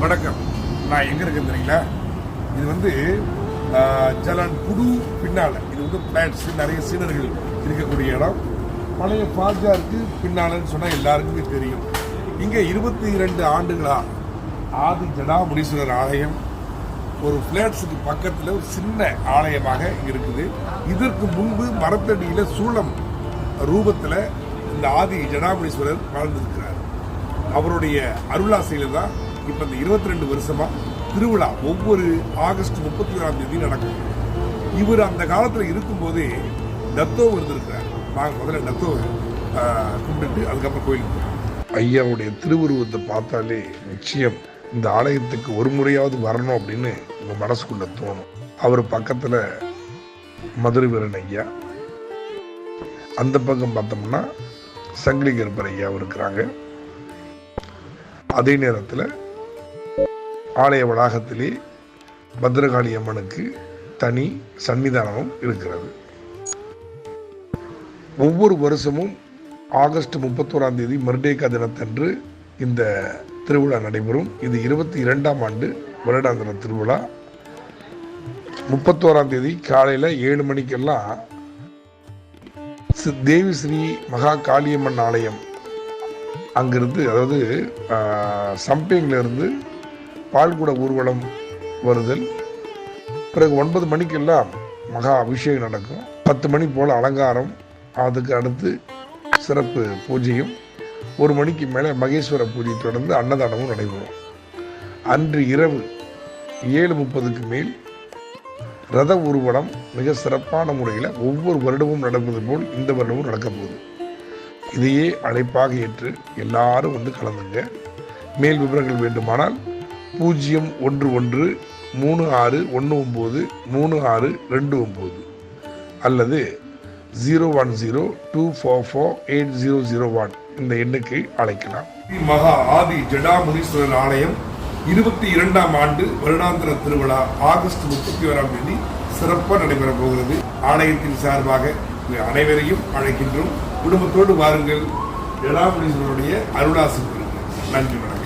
வணக்கம். நான் எங்க இருக்கேன் தெரியுங்களா? இது வந்து ஜலான் குடு பின்னால. இது வந்து பிளான்ஸ் நிறைய சீனர்கள் இருக்கக்கூடிய இடம். பழைய பாஜாருக்கு பின்னாலன்னு சொன்னா எல்லாருக்குமே தெரியும். இங்க 22 ஆண்டுகளா ஆதி ஜடாமுனீஸ்வரர் ஆலயம் ஒரு பிளாட்ஸுக்கு பக்கத்தில் ஒரு சின்ன ஆலயமாக இங்க இருக்குது. இதற்கு முன்பு மரத்தடியில சூளம் ரூபத்தில் இந்த ஆதி ஜடாமுனீஸ்வரர் வாழ்ந்திருக்கிறார். அவருடைய அருளாசையில தான் இப்ப இந்த 22 வருஷமா திருவிழா ஒவ்வொரு ஆகஸ்ட் 31 நடக்கும். இவர் அந்த காலத்துல இருக்கும் போதே டத்தோ இருந்திருக்கிறார். நாங்க முதல்ல டத்தோ கும்பிட்டு அதுக்கப்புறம் கோயிலுக்கு ஐயாவுடைய திருவுருவத்தை பார்த்தாலே நிச்சயம் இந்த ஆலயத்துக்கு ஒரு முறையாவது வரணும் அப்படின்னு உங்க மனசுக்குள்ள தோணும். அவர் பக்கத்துல மதுரை வீரன் ஐயா, அந்த பக்கம் பார்த்தோம்னா சங்கிலி கருப்பர் ஐயா இருக்கிறாங்க. அதே நேரத்தில் ஆலய வளாகத்திலே பத்ரகாளி அம்மனுக்கு தனி சன்னிதானமும் இருக்கிறது. ஒவ்வொரு வருஷமும் ஆகஸ்ட் 31 மர்டேக்கா தினத்தன்று இந்த திருவிழா நடைபெறும். இது 22ஆம் ஆண்டு வருடாந்திர திருவிழா. 31 காலையில் 7 மணிக்கெல்லாம் தேவி ஸ்ரீ மகா காளியம்மன் ஆலயம் அங்கிருந்து, அதாவது சம்பேங்கிலிருந்து பால்குட ஊர்வலம் வருதல். பிறகு 9 மணிக்கெல்லாம் மகா அபிஷேகம் நடக்கும். 10 மணி போல் அலங்காரம், அதுக்கு அடுத்து சிறப்பு பூஜையும், 1 மணிக்கு மேலே மகேஸ்வர பூஜை தொடர்ந்து அன்னதானமும் நடைபெறும். அன்று இரவு 7:30க்கு மேல் ரத ஊர்வலம் மிக சிறப்பான முறையில் ஒவ்வொரு வருடமும் நடப்பது போல் இந்த வருடமும் நடக்க போகுது. இதையே அழைப்பாக ஏற்று எல்லாரும் வந்து கலந்துங்க. மேல் விவரங்கள் வேண்டுமானால் 01136193629 அல்லது 01024480001 இந்த எண்ணுக்கு அழைக்கலாம். மகா ஆதி ஜடாமுனீஸ்வரர் ஆலயம் 22ஆம் ஆண்டு வருடாந்திர திருவிழா ஆகஸ்ட் 31 சிறப்பாக நடைபெற போகிறது. ஆலயத்தின் சார்பாக அனைவரையும் அழைக்கின்றோம். குடும்பத்தோடு வாருங்கள். ஜடாமுனீஸ்வரருடைய அருளாசி பெறுங்கள். நன்றி. வணக்கம்.